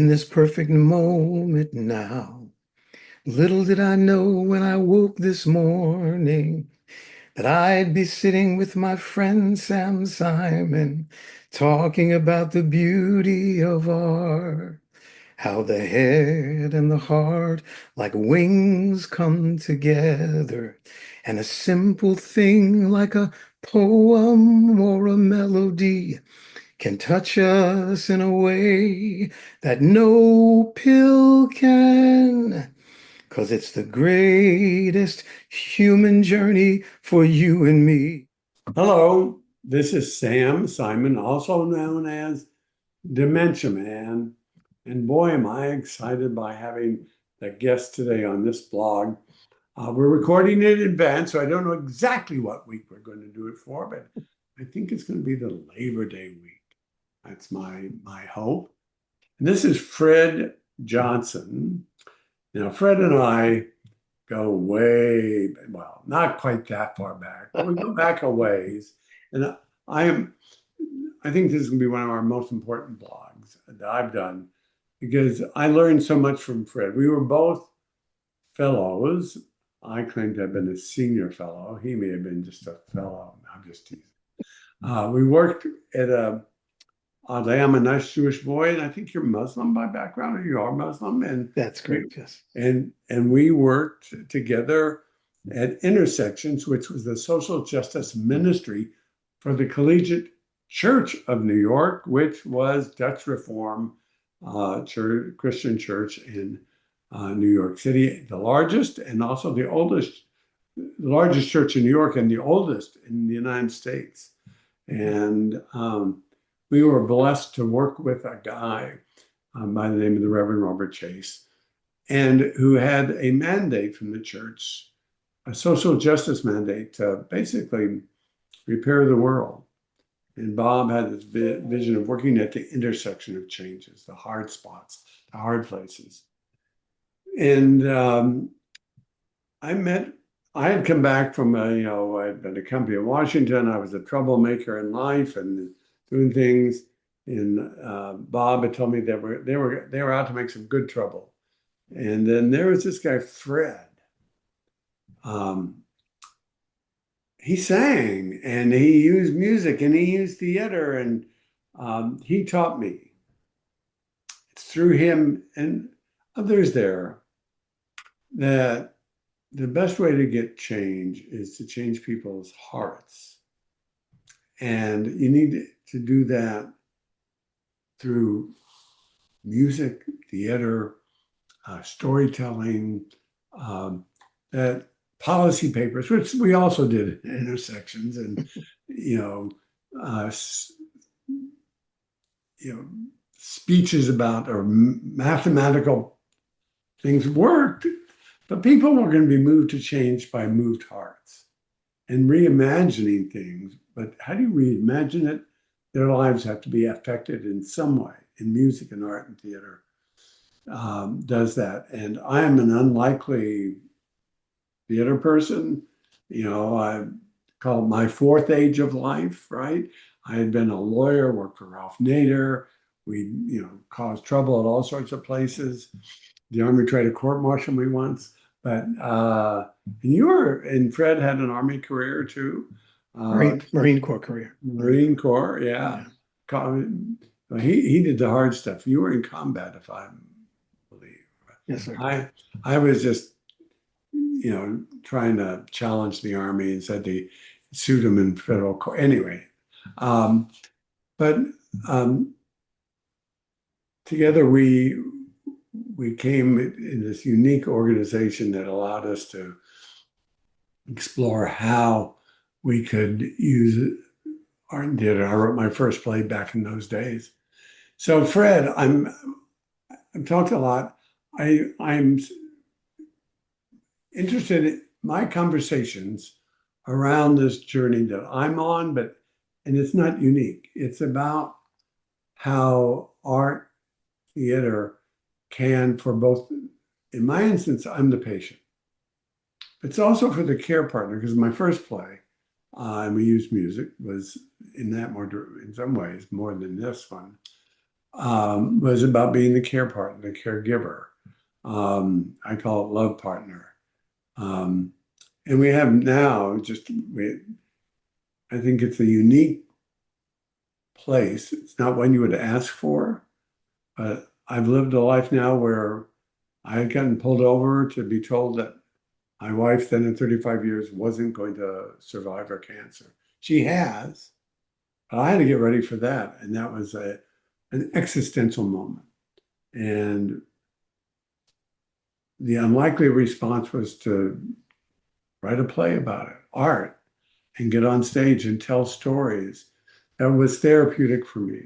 In this perfect moment now. Little did I know when I woke this morning that I'd be sitting with my friend Sam Simon, talking about the beauty of art, how the head and the heart like wings come together, and a simple thing like a poem or a melody can touch us in a way that no pill can. 'Cause it's the greatest human journey for you and me. Hello, this is Sam Simon, also known as Dementia Man. And boy, am I excited by having the guest today on this blog. We're recording it in advance, so I don't know exactly what week we're going to do it for, but I think it's going to be the Labor Day week. That's my hope. And this is Fred Johnson. Now, Fred and I go way, well, not quite that far back, but we go back a ways. And I am, I think this is going to be one of our most important blogs that I've done because I learned so much from Fred. We were both fellows. I claim to have been a senior fellow. He may have been just a fellow. I'm just teasing. We worked at a oddly, I'm a nice Jewish boy, and I think you're Muslim by background, or you are Muslim, and That's we correct, yes. and we worked together at Intersections, which was the social justice ministry for the Collegiate Church of New York, which was Dutch Reform church, Christian church in New York City, the largest and also the oldest, the largest church in New York and the oldest in the United States. And we were blessed to work with a guy by the name of the Reverend Robert Chase, and who had a mandate from the church, a social justice mandate to basically repair the world. And Bob had this vision of working at the intersection of changes, the hard spots, the hard places. And I had come back from I'd been a company in Washington. I was a troublemaker in life and doing things. And Bob had told me that they were out to make some good trouble. And then there was this guy, Fred. He sang and he used music and he used theater and he taught me. It's through him and others there that the best way to get change is to change people's hearts. And you need to do that through music, theater, storytelling, that policy papers, which we also did at Intersections, and uh, speeches about or mathematical things worked, but people were going to be moved to change by moved hearts and reimagining things. But how do you reimagine it? Their lives have to be affected in some way, in music and art and theater. Does that. And I am an unlikely theater person. I call it my fourth age of life, right? I had been a lawyer, worked for Ralph Nader. We, caused trouble at all sorts of places. The Army tried to court-martial me once. But and Fred had an Army career too. Marine Corps career. Marine Corps, yeah. He did the hard stuff. You were in combat, if I believe. Yes, sir. I was just, trying to challenge the Army and said they sued him in federal court. Anyway, but together we came in this unique organization that allowed us to explore how we could use art and theater. I wrote my first play back in those days. So Fred, I've talked a lot. I'm interested in my conversations around this journey that I'm on, and it's not unique. It's about how art, theater can, for both, in my instance, I'm the patient. It's also for the care partner, because my first play, and we used music, was in some ways more than this one. was about being the care partner, the caregiver. I call it love partner. Um, and we have now I think it's a unique place. It's not one you would ask for, but I've lived a life now where I had gotten pulled over to be told that my wife, then in 35 years, wasn't going to survive her cancer. She has, but I had to get ready for that. And that was an existential moment. And the unlikely response was to write a play about it, art, and get on stage and tell stories. That was therapeutic for me.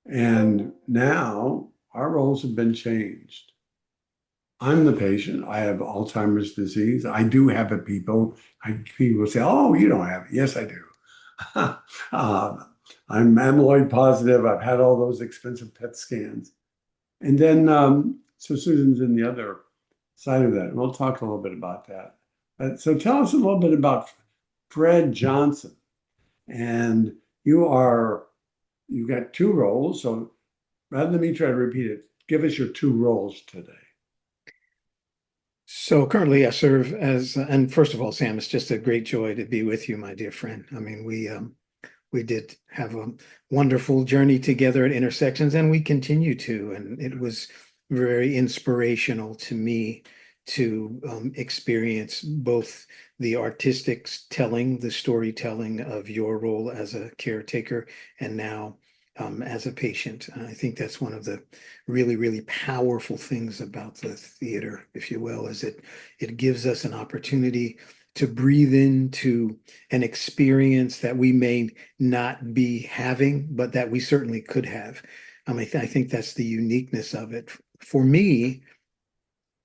And now our roles have been changed. I'm the patient. I have Alzheimer's disease. I do have it, people. People say, oh, you don't have it. Yes, I do. I'm amyloid positive. I've had all those expensive PET scans. And then, so Susan's in the other side of that. And we'll talk a little bit about that. So tell us a little bit about Fred Johnson. And you've got two roles. So rather than me try to repeat it, give us your two roles today. So currently I serve as, and first of all, Sam, it's just a great joy to be with you, my dear friend. I mean, we did have a wonderful journey together at Intersections, and we continue to. And it was very inspirational to me to experience both the artistic telling, the storytelling of your role as a caretaker, and now as a patient. I think that's one of the really, really powerful things about the theater, if you will, is it gives us an opportunity to breathe into an experience that we may not be having, but that we certainly could have. I think that's the uniqueness of it. For me,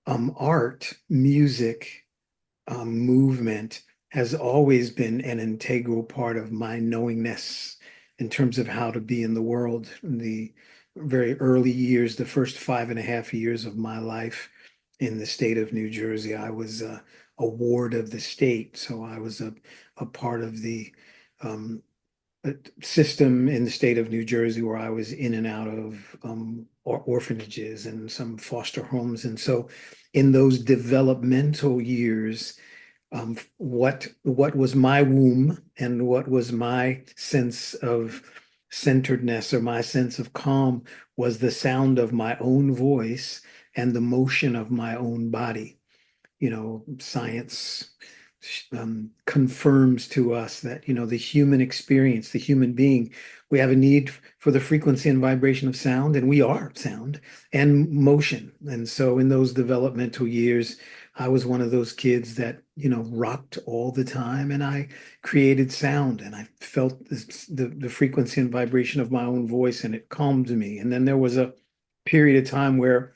art, music, movement has always been an integral part of my knowingness in terms of how to be in the world. In the very early years, the first 5.5 years of my life in the state of New Jersey, I was a ward of the state. So I was a part of the um, system in the state of New Jersey where I was in and out of orphanages and some foster homes. And so in those developmental years, what was my womb and what was my sense of centeredness or my sense of calm was the sound of my own voice and the motion of my own body. Science confirms to us that, the human experience, the human being, we have a need for the frequency and vibration of sound, and we are sound and motion. And so in those developmental years, I was one of those kids that, rocked all the time, and I created sound, and I felt the frequency and vibration of my own voice, and it calmed me. And then there was a period of time where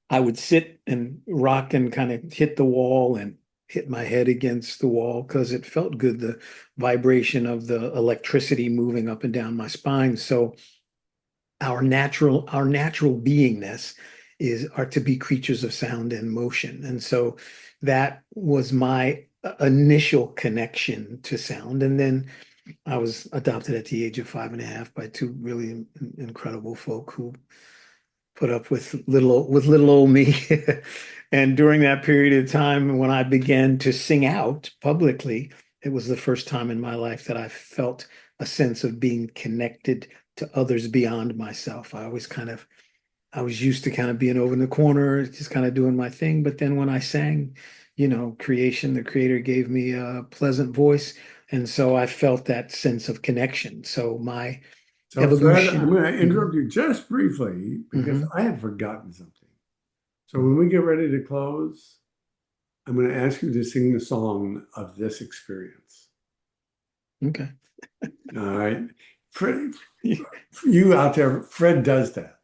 I would sit and rock and kind of hit the wall and hit my head against the wall because it felt good, the vibration of the electricity moving up and down my spine. So our natural beingness are to be creatures of sound and motion. And so that was my initial connection to sound. And then I was adopted at the age of 5.5 by two really incredible folk who put up with little old me. And during that period of time, when I began to sing out publicly, it was the first time in my life that I felt a sense of being connected to others beyond myself. I was used to kind of being over in the corner, just kind of doing my thing. But then when I sang, creation, the creator gave me a pleasant voice. And so I felt that sense of connection. So my So, Fred, I'm evolution. going to interrupt you just briefly because Mhm. I had forgotten something. So, when we get ready to close, I'm going to ask you to sing the song of this experience. Okay. All right. Fred, you out there, Fred does that.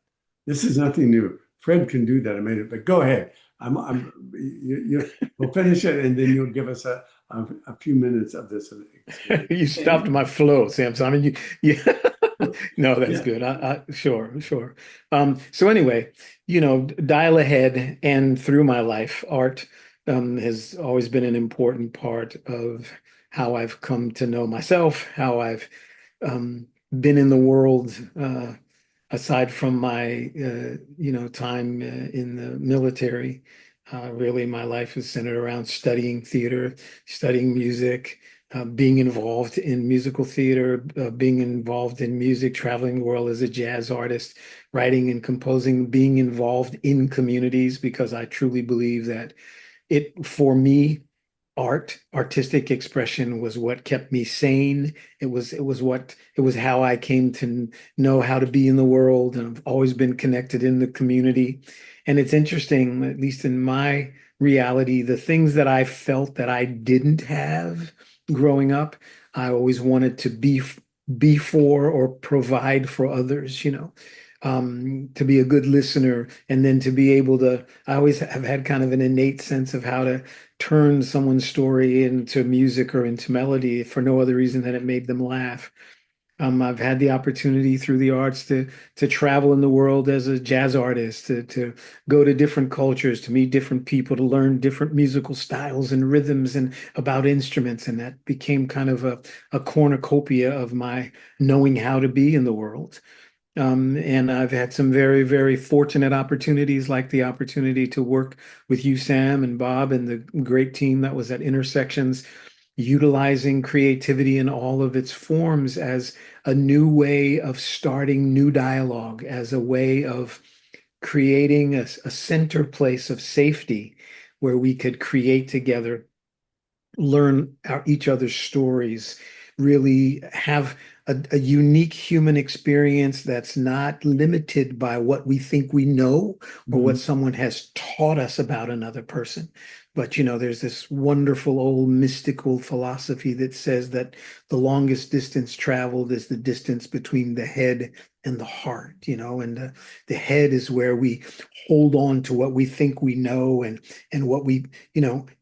This is nothing new. Fred can do that. I made it, but go ahead. We'll finish it and then you'll give us a few minutes of this experience. You stopped my flow, Sam. So I mean, no, that's Yeah. good. Sure, sure. So anyway, dial ahead and through my life, art has always been an important part of how I've come to know myself, how I've been in the world. aside from my time in the military, really my life is centered around studying theater, studying music, being involved in musical theater, being involved in music, traveling the world as a jazz artist, writing and composing, being involved in communities because I truly believe that for me, artistic expression was what kept me sane. It was how I came to know how to be in the world, and I've always been connected in the community. And it's interesting, at least in my reality, the things that I felt that I didn't have growing up, I always wanted to be for or provide for others, to be a good listener, and then to be able to, I always have had kind of an innate sense of how to turn someone's story into music or into melody for no other reason than it made them laugh. I've had the opportunity through the arts to travel in the world as a jazz artist, to go to different cultures, to meet different people, to learn different musical styles and rhythms and about instruments. And that became kind of a cornucopia of my knowing how to be in the world. And I've had some very, very fortunate opportunities, like the opportunity to work with you, Sam, and Bob, and the great team that was at Intersections, utilizing creativity in all of its forms as a new way of starting new dialogue, as a way of creating a center place of safety where we could create together, learn each other's stories, really have a unique human experience that's not limited by what we think we know or what Mhm. someone has taught us about another person. But there's this wonderful old mystical philosophy that says that the longest distance traveled is the distance between the head and the heart, and the head is where we hold on to what we think we know and what we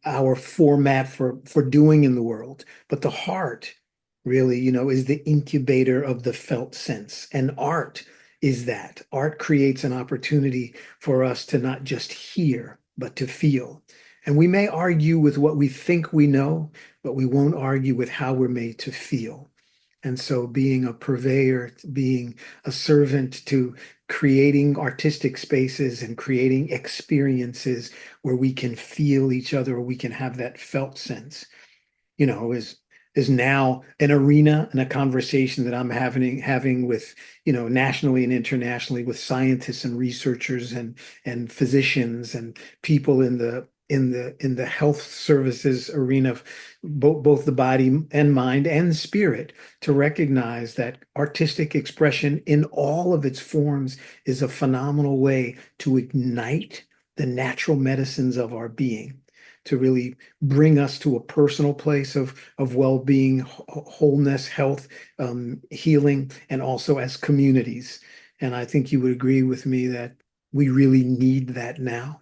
our format for doing in the world. But the heart really, is the incubator of the felt sense. And art is that. Art creates an opportunity for us to not just hear, but to feel. And we may argue with what we think we know, but we won't argue with how we're made to feel. And so being a purveyor, being a servant to creating artistic spaces and creating experiences where we can feel each other, or we can have that felt sense, is now an arena and a conversation that I'm having with, nationally and internationally with scientists and researchers and physicians and people in the health services arena, both the body and mind and spirit, to recognize that artistic expression in all of its forms is a phenomenal way to ignite the natural medicines of our being, to really bring us to a personal place of well-being, wholeness, health, healing, and also as communities. And I think you would agree with me that we really need that now.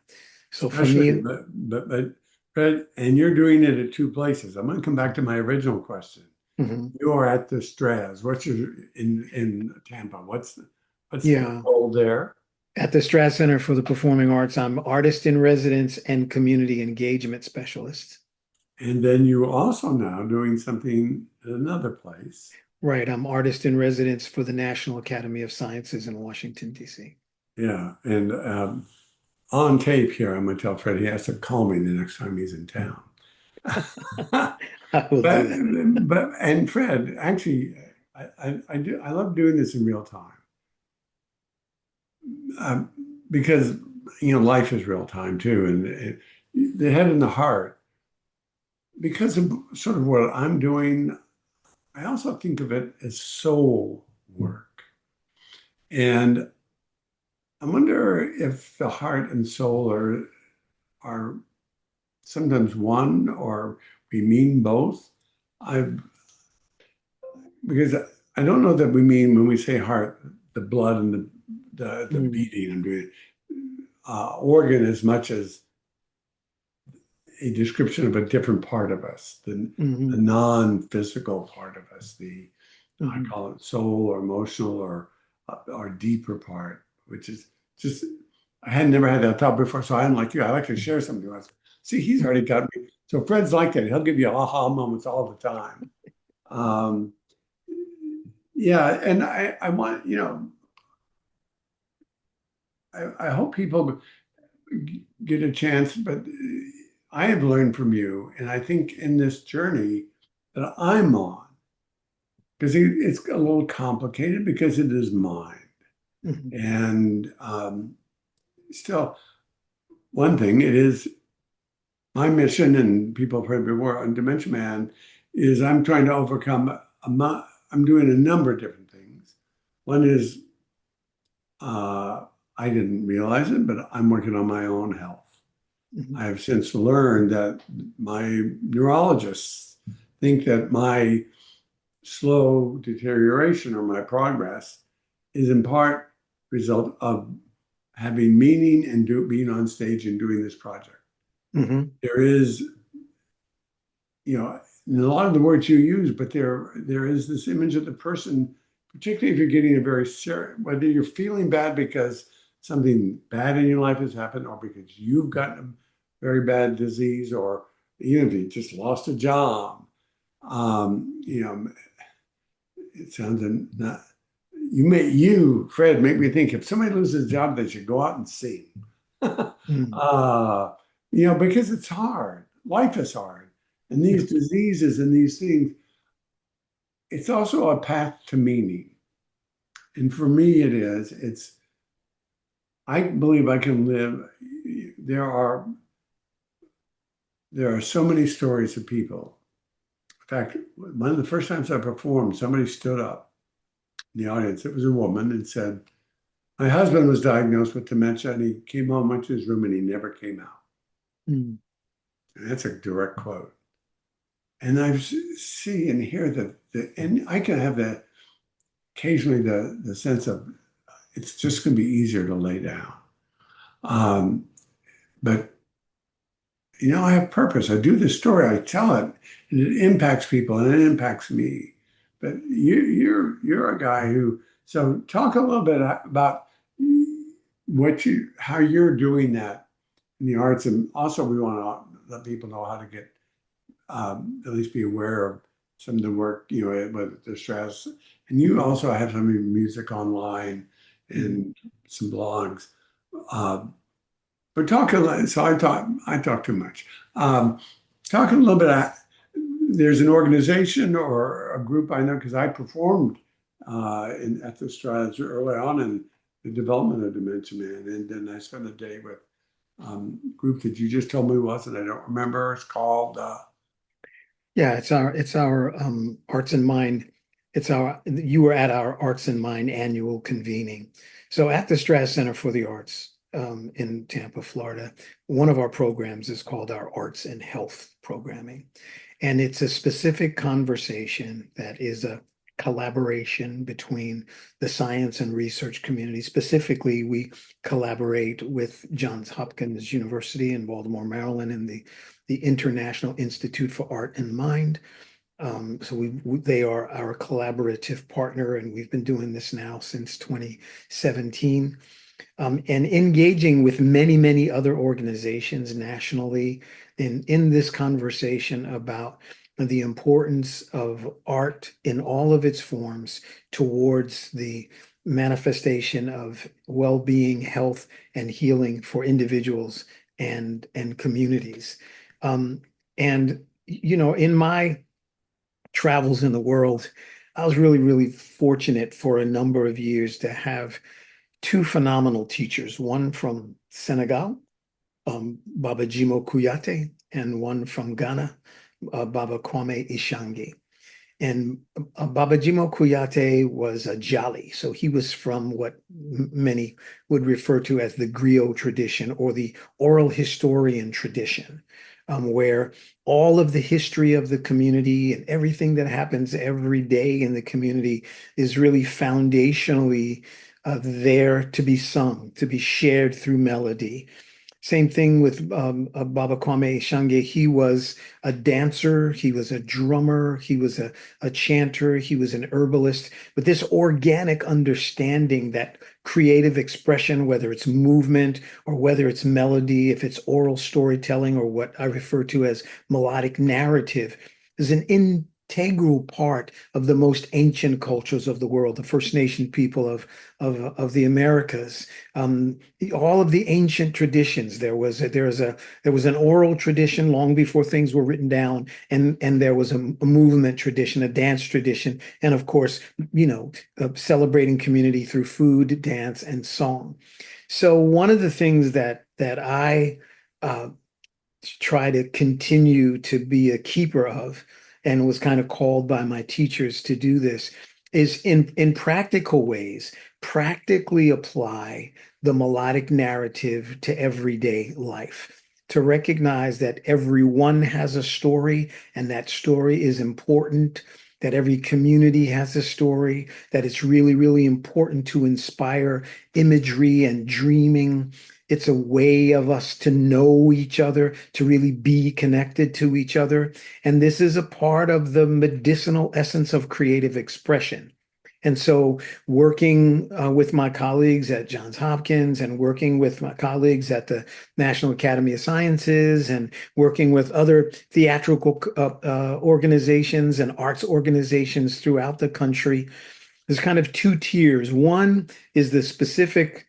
So for Especially, me, but Fred, and you're doing it at two places. I'm going to come back to my original question. mhm, You are at the Straz. What's your in Tampa? What's the yeah, role there? at the Strat Center for the Performing Arts, I'm artist in residence and community engagement specialist. And then you also now doing something at another place. Right, I'm artist in residence for the National Academy of Sciences in Washington, D.C. Yeah, and on tape here, I'm going to tell Fred he has to call me the next time he's in town. I will do But that. and Fred, actually, I love doing this in real time, because life is real time too, and the head and the heart. Because of sort of what I'm doing, I also think of it as soul work, and I wonder if the heart and soul are sometimes one, or we mean both. I Because I don't know that we mean when we say heart, the blood and the Mm, beating. I'm doing organ as much as a description of a different part of us, the mhm, non-physical part of us, I mhm. call it soul or emotional or our deeper part, which is just, I had never had that thought before. So I'm like you, I like to share something with us. See, he's already got me. So Fred's like that. He'll give you aha moments all the time. Um, yeah, and I want, I hope people get a chance, but I have learned from you, and I think in this journey that I'm on, because it's a little complicated because it is mine. Mhm. And still, one thing, it is my mission, and people have heard before on Dementia Man, is I'm trying to overcome, I'm doing a number of different things. One is, I didn't realize it, but I'm working on my own health. Mhm. I have since learned that my neurologists think that my slow deterioration or my progress is in part result of having meaning and being on stage and doing this project. Mhm. There is, you know, a lot of the words you use, but there is this image of the person, particularly if you're getting a very serious, whether you're feeling bad because something bad in your life has happened, or because you've gotten a very bad disease, or even if you just lost a job. You know, it sounds not. Fred, make me think. If somebody loses a job, they should go out and sing. Mhm. Because it's hard. Life is hard. And these diseases and these things, it's also a path to meaning. And for me, I believe I can live. There are, there are so many stories of people. In fact, one of the first times I performed, somebody stood up in the audience. It was a woman and said, my husband was diagnosed with dementia and he came home, went to his room, and he never came out. Mhm. And that's a direct quote. And I see and hear and I can have that occasionally the sense of it's just going to be easier to lay down. Um, but I have purpose. I do this story, I tell it, and it impacts people and it impacts me. But you're a guy who, so talk a little bit about how you're doing that in the arts, and also we want to let people know how to get at least be aware of some of the work, with the stress. And you also have some of your music online Mhm. and some blogs. Uh, but talk a little, so I talk too much. Um, Talk a little bit. There's an organization or a group I know because I performed at the Strads early on in the development of Dementia Man, and then I spent a day with group that you just told me was, and I don't remember. It's called. Yeah, it's our Arts and Mind. You were at our Arts and Mind annual convening. So at the Strass Center for the Arts in Tampa, Florida, one of our programs is called our Arts and Health Programming. And it's a specific conversation that is a collaboration between the science and research community. Specifically, we collaborate with Johns Hopkins University in Baltimore, Maryland, and the International Institute for Art and Mind. They are our collaborative partner, and we've been doing this now since 2017, and engaging with many, many other organizations nationally in this conversation about the importance of art in all of its forms towards the manifestation of well-being, health, and healing for individuals and communities. Um, and in my travels in the world, I was really, really fortunate for a number of years to have two phenomenal teachers, one from Senegal, Baba Jimo Kuyate, and one from Ghana, Baba Kwame Ishangi. And Baba Jimo Kuyate was a Jali, so he was from what many would refer to as the griot tradition or the oral historian tradition, where all of the history of the community and everything that happens every day in the community is really foundationally there to be sung, to be shared through melody. Same thing with Baba Kwame Shange. He was a dancer, he was a drummer, he was a chanter, he was an herbalist. But this organic understanding that creative expression, whether it's movement or whether it's melody, if it's oral storytelling or what I refer to as melodic narrative, is an integral part of the most ancient cultures of the world, the First Nation people of the Americas. All of the ancient traditions. There was an oral tradition long before things were written down, and there was a movement tradition, a dance tradition, and of course, celebrating community through food, dance, and song. So one of the things that I uh, try to continue to be a keeper of, and was kind of called by my teachers to do this, is in practical ways, practically apply the melodic narrative to everyday life. To recognize that everyone has a story and that story is important, that every community has a story, that it's really, really important to inspire imagery and dreaming. It's a way of us to know each other, to really be connected to each other. And this is a part of the medicinal essence of creative expression. And so, working with my colleagues at Johns Hopkins and working with my colleagues at the National Academy of Sciences and working with other theatrical organizations and arts organizations throughout the country, there's kind of two tiers. One is the specific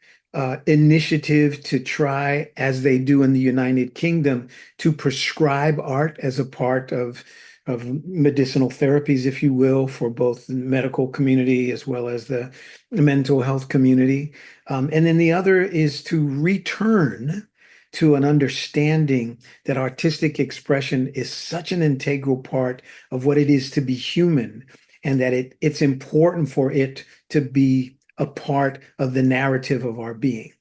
initiative to try, as they do in the United Kingdom, to prescribe art as a part of medicinal therapies, if you will, for both the medical community as well as the mental health community. And then the other is to return to an understanding that artistic expression is such an integral part of what it is to be human, and that it's important for it to be a part of the narrative of our being.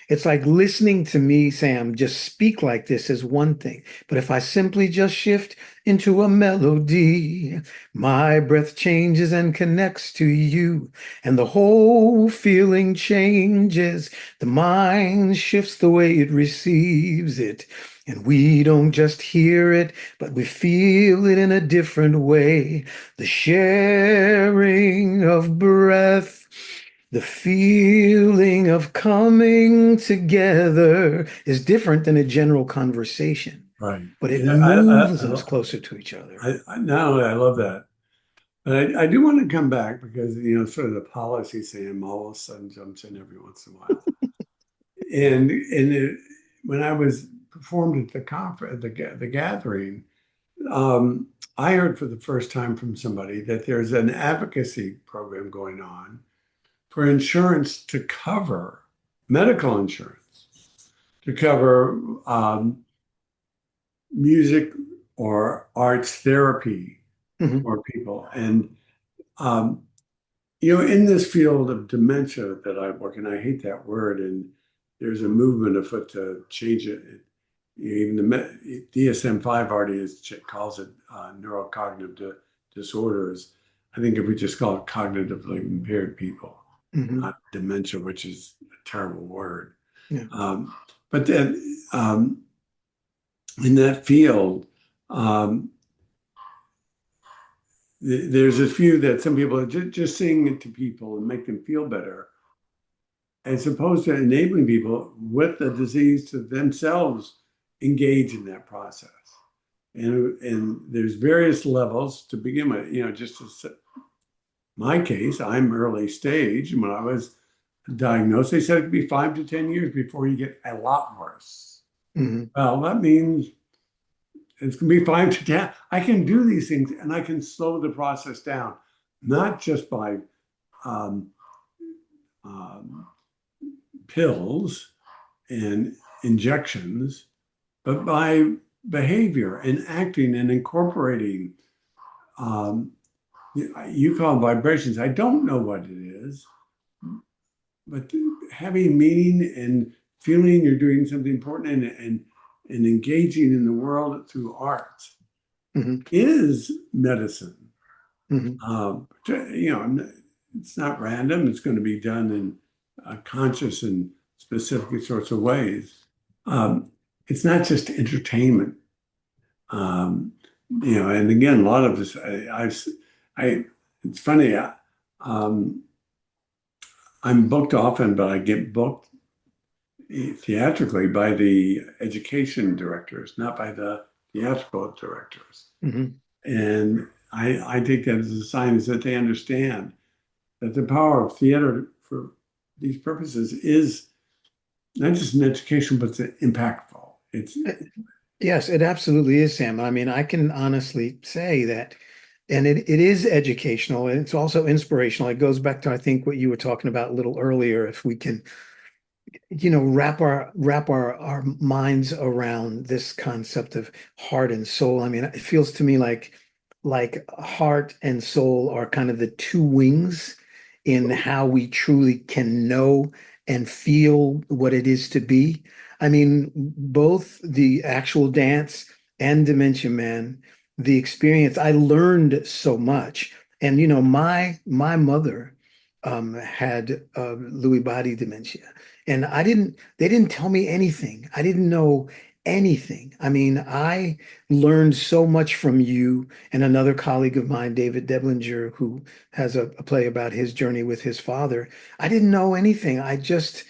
It's like listening to me, Sam, just speak like this is one thing. But if I simply just shift into a melody, my breath changes and connects to you, and the whole feeling changes. The mind shifts the way it receives it. And we don't just hear it, but we feel it in a different way. The sharing of breath, the feeling of coming together is different than a general conversation, Right. but it And moves us closer to each other. not only I love that, but I do want to come back because, sort of the policy Sam all of a sudden jumps in every once in a while. When I was performed at the conference, the gathering, I heard for the first time from somebody that there's an advocacy program going on for insurance to cover medical insurance to cover music or arts therapy Mhm. for people. And in this field of dementia that I work in, I hate that word, and there's a movement afoot to change it. Even the DSM-5 already calls it neurocognitive disorders. I think if we just call it cognitively impaired people, Mhm. not dementia, which is a terrible word. Yeah. But then in that field, um, there's a few that some people are just saying it to people and make them feel better, as opposed to enabling people with the disease to themselves engage in that process. And there's various levels to begin with. Just as my case, I'm early stage. And when I was diagnosed, they said it could be 5 to 10 years before you get a lot worse. Mhm. Well, that means it's going to be 5 to 10. I can do these things and I can slow the process down, not just by um, um, pills and injections, but by behavior and acting and incorporating. Um, you call them vibrations. I don't know what it is, but having meaning and feeling you're doing something important and engaging in the world through art Mhm. is medicine. Mhm. It's not random. It's going to be done in conscious and specific sorts of ways. It's not just entertainment. Um, and again, a lot of this, it's funny. Um, I'm booked often, but I get booked theatrically by the education directors, not by the theatrical directors. Mhm. And I take that as a sign is that they understand that the power of theater for these purposes is not just an education, but it's impactful. It's Yes, it absolutely is, Sam. I mean, I can honestly say that, and it is educational and it's also inspirational. It goes back to, I think, what you were talking about a little earlier. If we can, wrap our minds around this concept of heart and soul. I mean, it feels to me like heart and soul are kind of the two wings in how we truly can know and feel what it is to be. I mean, both the actual dance and Dementia Man, the experience, I learned so much. And my mother had Lewy body dementia. And they didn't tell me anything. I didn't know anything. I mean, I learned so much from you and another colleague of mine, David Deblinger, who has a play about his journey with his father. I didn't know anything. I just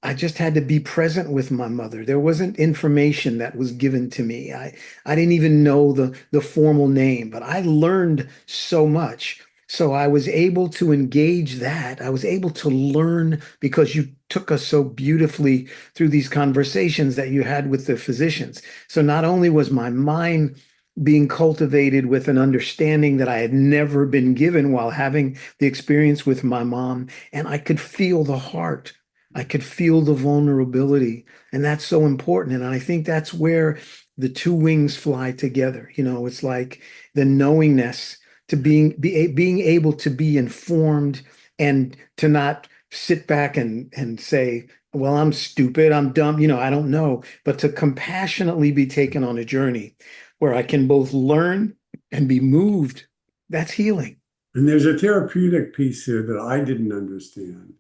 had to be present with my mother. There wasn't information that was given to me. I didn't even know the formal name, but I learned so much. So I was able to engage that. I was able to learn because you took us so beautifully through these conversations that you had with the physicians. So not only was my mind being cultivated with an understanding that I had never been given while having the experience with my mom, and I could feel the heart. I could feel the vulnerability, and that's so important. And I think that's where the two wings fly together. It's like the knowingness to being able to be informed and to not sit back and say, well, I'm stupid, I'm dumb, I don't know, but to compassionately be taken on a journey where I can both learn and be moved. That's healing. and there's a therapeutic piece here that I didn't understand.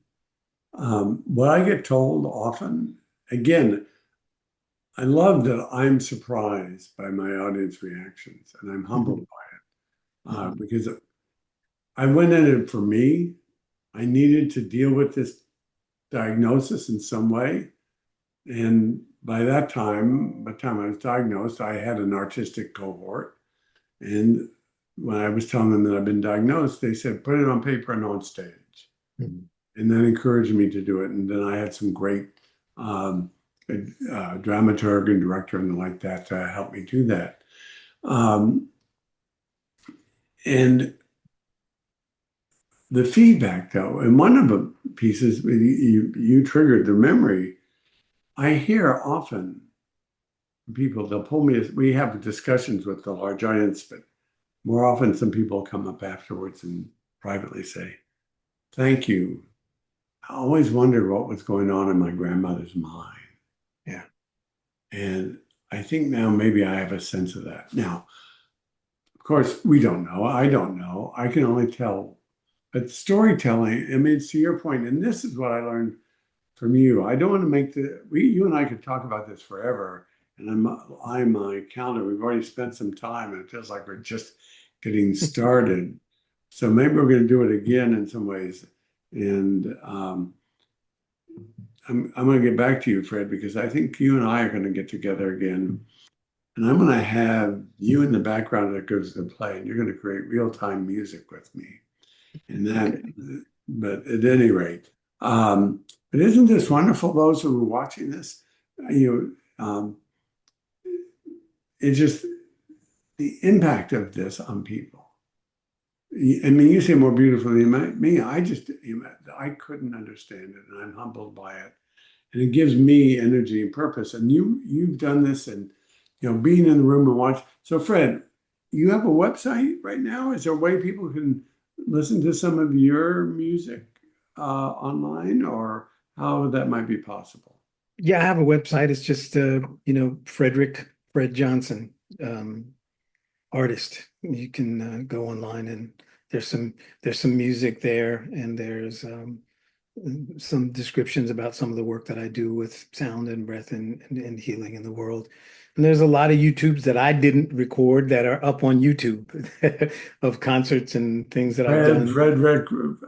What I get told often, again, I love that I'm surprised by my audience reactions, and I'm humbled Mhm. by it Mhm. because I went in it for me. I needed to deal with this diagnosis in some way. And by the time I was diagnosed, I had an artistic cohort. And when I was telling them that I've been diagnosed, they said, put it on paper and on stage. Mhm. And that encouraged me to do it. And then I had some great um, dramaturg and director and like that to help me do that. Um, and the feedback, though, and one of the pieces you triggered the memory. I hear often people they'll pull me. We have discussions with the large audience, but more often some people come up afterwards and privately say, "Thank you. I always wondered what was going on in my grandmother's mind." Yeah. And I think now maybe I have a sense of that. Now, of course, we don't know. I don't know. I can only tell. But storytelling, I mean, to your point, and this is what I learned from you. I don't want to make you and I could talk about this forever. And I'm my calendar. We've already spent some time and it feels like we're just getting started. So maybe we're going to do it again in some ways. And I'm going to get back to you, Fred, because I think you and I are going to get together again. And I'm going to have you in the background that goes to the play, and you're going to create real-time music with me. And that, Okay. but at any rate, but isn't this wonderful? Those who are watching this, it's just the impact of this on people. I mean, you say more beautifully than me. I couldn't understand it, and I'm humbled by it. And it gives me energy and purpose. And you've done this, and being in the room and watch. So, Fred, you have a website right now. Is there a way people can listen to some of your music online, or how that might be possible? Yeah, I have a website. It's just Fred Johnson, um, artist. You can go online and there's some music there, and there's some descriptions about some of the work that I do with sound and breath and healing in the world. And there's a lot of YouTubes that I didn't record that are up on YouTube of concerts and things that I've done. Fred Red Group.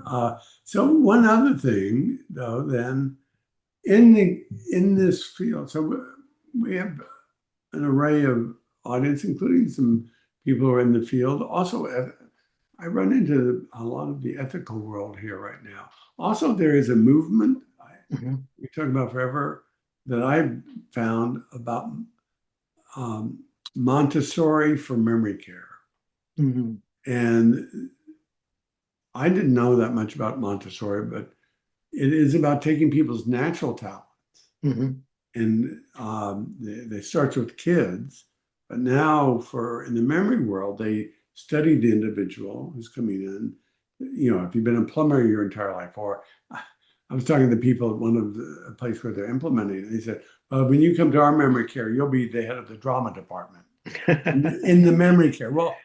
So one other thing, though, then in the in this field, so we have an array of audience, including some people who are in the field. Also, I run into a lot of the ethical world here right now. Also, there is a movement Mhm. we talk about forever that I've found about um, Montessori for memory care. Mhm. And I didn't know that much about Montessori, but it is about taking people's natural talent. Mhm. And they start with kids, but now for in the memory world, they study the individual who's coming in. You know, if you've been a plumber your entire life, or I was talking to people at one of the a place where they're implementing it. They said, when you come to our memory care, you'll be the head of the drama department in the memory care. Well,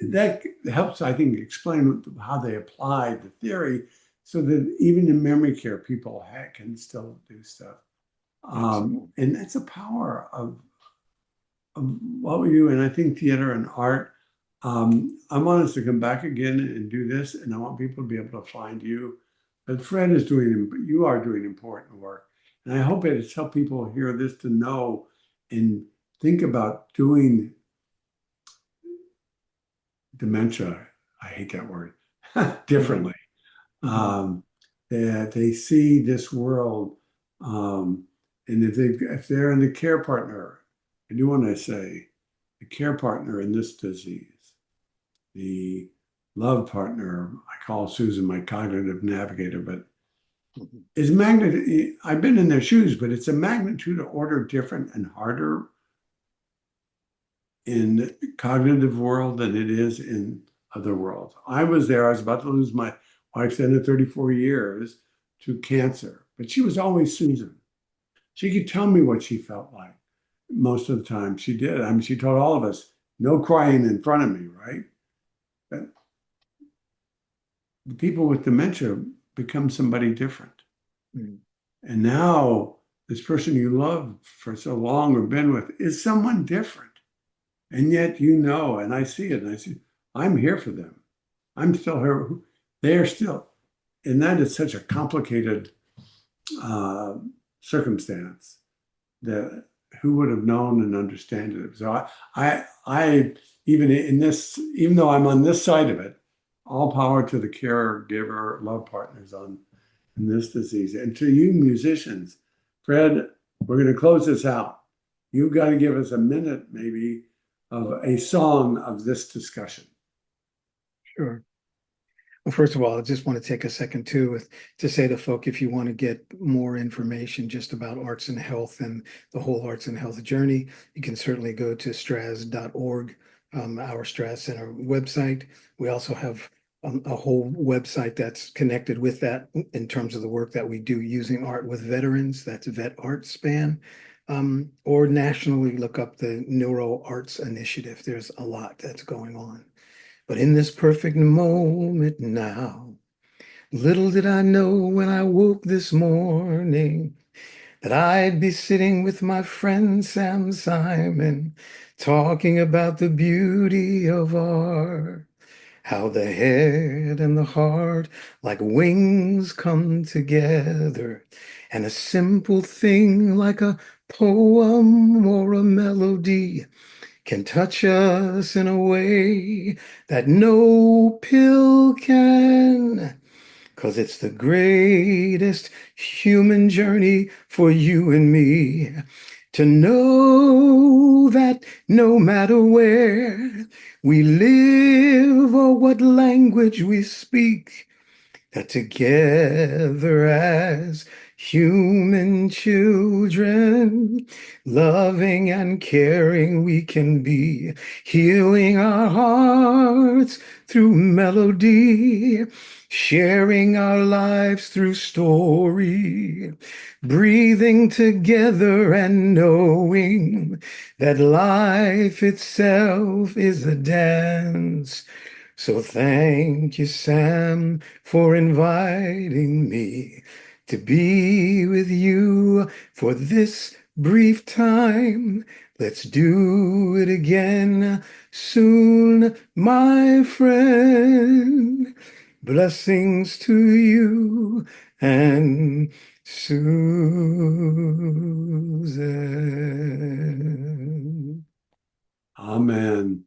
that helps, I think, explain how they applied the theory so that even in memory care, people can still do stuff. Absolutely. And that's the power of what we do. And I think theater and art, I want us to come back again and do this. And I want people to be able to find you. But Fred is doing, you are doing important work. And I hope it's helped people hear this to know and think about doing dementia. I hate that word Mhm. differently. Mhm. Um, that they see this world. And if they're in the care partner, I do want to say the care partner in this disease, the love partner, I call Susan my cognitive navigator, but Mhm. is magnitude. I've been in their shoes, but it's a magnitude of order different and harder in the cognitive world than it is in other worlds. I was there. I was about to lose my wife's end of 34 years to cancer, but she was always Susan. She could tell me what she felt like most of the time. She did. I mean, she told all of us, no crying in front of me, right? But the people with dementia become somebody different. Mhm. And now this person you love for so long or been with is someone different. And yet you know, and I see it, and I see, I'm here for them. I'm still here. They are still, and that is such a complicated uh, circumstance that who would have known and understand it. So even in this, even though I'm on this side of it, all power to the caregiver, love partners on in this disease, and to you musicians, Fred. We're going to close this out. You've got to give us a minute, maybe, of a song of this discussion. Sure. Well, first of all, I just want to take a second too to say to folk, if you want to get more information just about arts and health and the whole arts and health journey, you can certainly go to straz.org, our Straz Center website. We also have a whole website that's connected with that in terms of the work that we do using art with veterans. That's Vet Art Span. Or nationally, look up the Neuro Arts Initiative. There's a lot that's going on. But in this perfect moment now, little did I know when I woke this morning that I'd be sitting with my friend Sam Simon, talking about the beauty of art, how the head and the heart like wings come together, and a simple thing like a poem or a melody can touch us in a way that no pill can. 'Cause it's the greatest human journey for you and me to know that no matter where we live or what language we speak, that together as human children, loving and caring we can be, healing our hearts through melody, sharing our lives through story, breathing together and knowing that life itself is a dance. So thank you, Sam, for inviting me to be with you for this brief time. Let's do it again soon, my friend. Blessings to you and Susan. Amen.